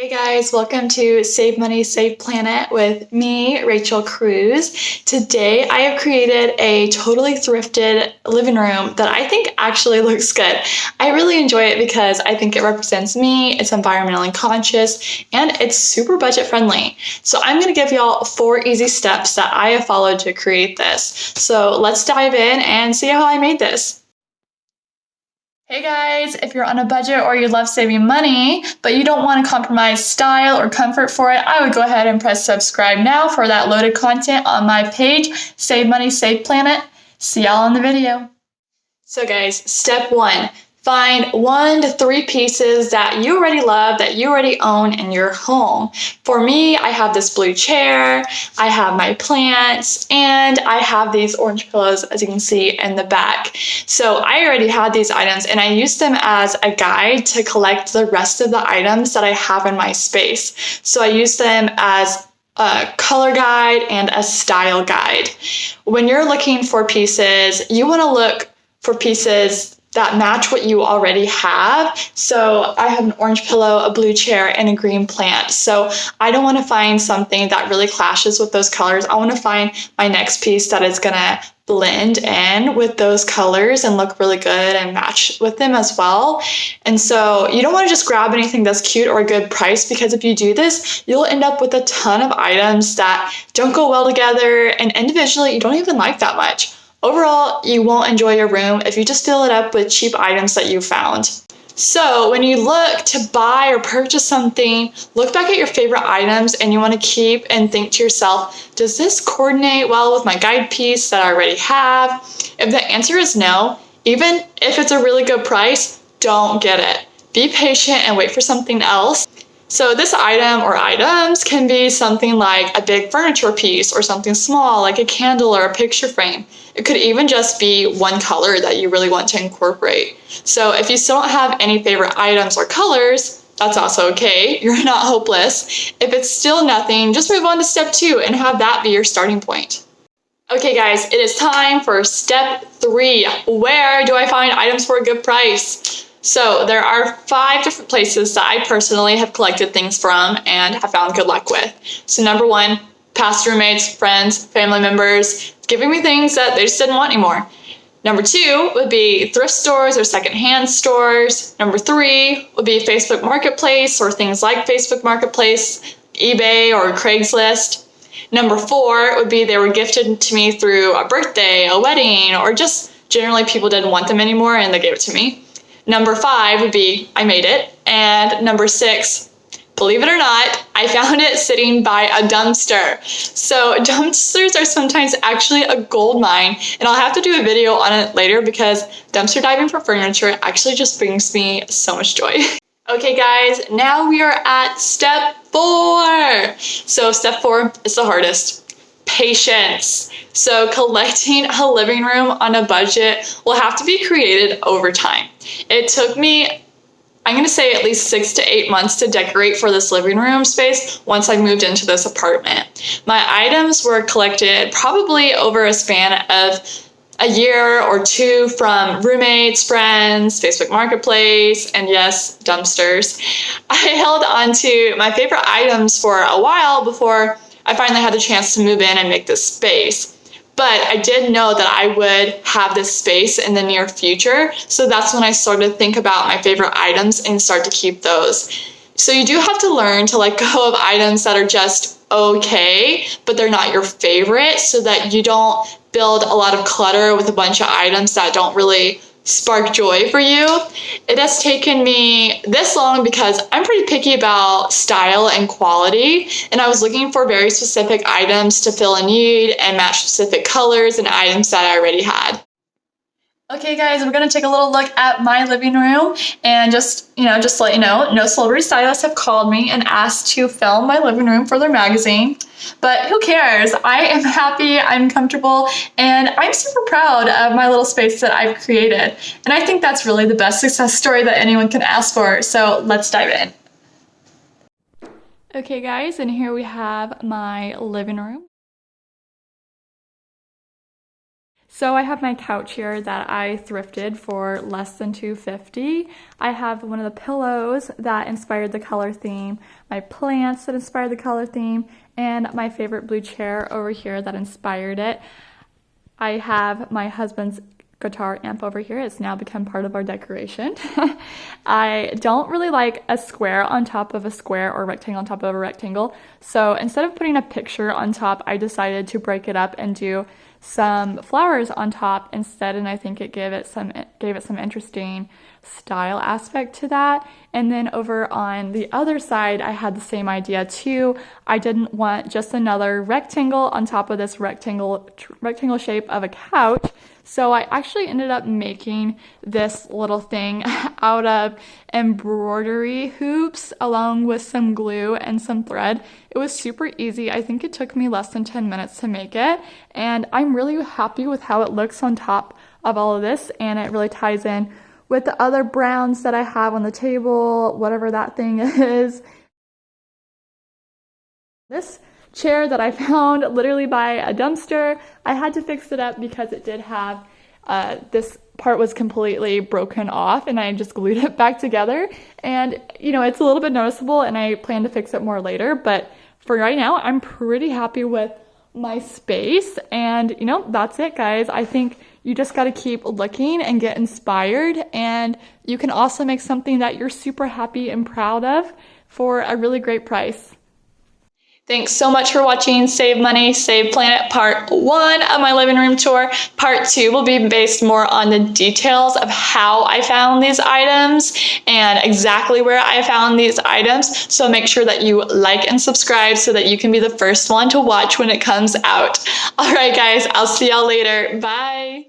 Hey guys, welcome to Save Money, Save Planet with me, Rachel Cruz. Today I have created a totally thrifted living room that I think actually looks good. I really enjoy it because I think it represents me, it's environmentally conscious, and it's super budget friendly. So I'm going to give y'all 4 easy steps that I have followed to create this. So let's dive in and see how I made this. Hey guys, if you're on a budget or you love saving money, but you don't want to compromise style or comfort for it, I would go ahead and press subscribe now for that loaded content on my page, Save Money, Save Planet. See y'all in the video. So guys, step 1, find 1 to 3 pieces that you already love, that you already own in your home. For me, I have this blue chair, I have my plants, and I have these orange pillows, as you can see in the back. So I already had these items and I used them as a guide to collect the rest of the items that I have in my space. So I used them as a color guide and a style guide. When you're looking for pieces, you want to look for pieces that match what you already have. So I have an orange pillow, a blue chair, and a green plant. So I don't want to find something that really clashes with those colors. I want to find my next piece that is gonna blend in with those colors and look really good and match with them as well. And so you don't want to just grab anything that's cute or a good price, because if you do this, you'll end up with a ton of items that don't go well together and individually you don't even like that much. Overall, you won't enjoy your room if you just fill it up with cheap items that you found. So when you look to buy or purchase something, look back at your favorite items and you want to keep and think to yourself, does this coordinate well with my guide piece that I already have? If the answer is no, even if it's a really good price, don't get it. Be patient and wait for something else. So this item or items can be something like a big furniture piece or something small like a candle or a picture frame. It could even just be one color that you really want to incorporate. So if you still don't have any favorite items or colors, that's also okay. You're not hopeless. If it's still nothing, just move on to step 2 and have that be your starting point. Okay guys, it is time for step 3. Where do I find items for a good price? So there are 5 different places that I personally have collected things from and have found good luck with. So number 1, past roommates, friends, family members, giving me things that they just didn't want anymore. Number 2 would be thrift stores or secondhand stores. Number 3 would be Facebook Marketplace or things like Facebook Marketplace, eBay or Craigslist. Number 4 would be they were gifted to me through a birthday, a wedding, or just generally people didn't want them anymore and they gave it to me. Number 5 would be I made it. And number 6, believe it or not, I found it sitting by a dumpster. So dumpsters are sometimes actually a gold mine, and I'll have to do a video on it later because dumpster diving for furniture actually just brings me so much joy. Okay guys, now we are at step 4. So step 4 is the hardest. Patience. So collecting a living room on a budget will have to be created over time. It took me, I'm going to say, at least 6 to 8 months to decorate for this living room space once I moved into this apartment. My items were collected probably over a span of a year or 2 from roommates, friends, Facebook Marketplace, and yes, dumpsters. I held on to my favorite items for a while before I finally had the chance to move in and make this space. But I did know that I would have this space in the near future. So that's when I started to think about my favorite items and start to keep those. So you do have to learn to let go of items that are just okay, but they're not your favorite, so that you don't build a lot of clutter with a bunch of items that don't really spark joy for you. It has taken me this long because I'm pretty picky about style and quality, and I was looking for very specific items to fill a need and match specific colors and items that I already had. Okay guys, we're going to take a little look at my living room, and just to let you know, no celebrity stylists have called me and asked to film my living room for their magazine. But who cares? I am happy, I'm comfortable, and I'm super proud of my little space that I've created. And I think that's really the best success story that anyone can ask for. So let's dive in. Okay guys, and here we have my living room. So I have my couch here that I thrifted for less than $2.50. I have one of the pillows that inspired the color theme, my plants that inspired the color theme, and my favorite blue chair over here that inspired it. I have my husband's guitar amp over here. It's now become part of our decoration. I don't really like a square on top of a square or rectangle on top of a rectangle. So instead of putting a picture on top, I decided to break it up and do some flowers on top instead, and I think it gave it some interesting style aspect to that. And then over on the other side, I had the same idea too. I didn't want just another rectangle on top of this rectangle shape of a couch. So I actually ended up making this little thing out of embroidery hoops along with some glue and some thread. It was super easy. I think it took me less than 10 minutes to make it, and I'm really happy with how it looks on top of all of this, and it really ties in with the other browns that I have on the table, whatever that thing is. This chair that I found literally by a dumpster, I had to fix it up because it did have this part was completely broken off, and I just glued it back together, and it's a little bit noticeable, and I plan to fix it more later, but for right now I'm pretty happy with my space. And that's it, guys. I think you just got to keep looking and get inspired, and you can also make something that you're super happy and proud of for a really great price. Thanks so much for watching Save Money, Save Planet Part 1 of my living room tour. Part 2 will be based more on the details of how I found these items and exactly where I found these items. So make sure that you like and subscribe so that you can be the first one to watch when it comes out. All right, guys, I'll see y'all later. Bye.